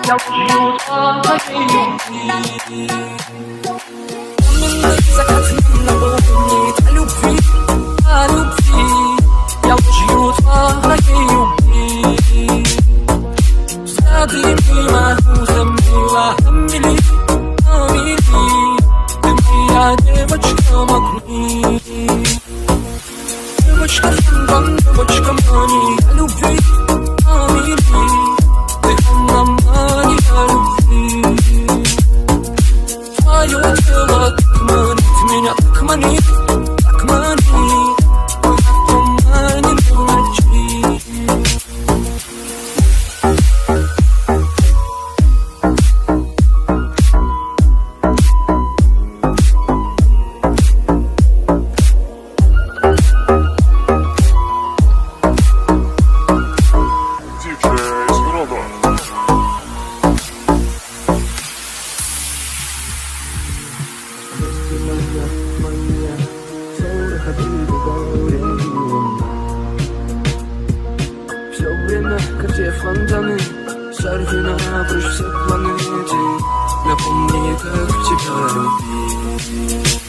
要只有他才有你。Мы закатным на волне о любви, я лжью твоей любви. Взгляды мимо утомила Амели, ты моя девочка магнит. Девочка фанфан, девочка мани о любви, Амели, ты она магия любви. Твое тело так манит меня, так манит, так манит. В тумане ночи. Все время, как те фонтаны, шарфы на прочь все планеты. Напомни, как тебя любить.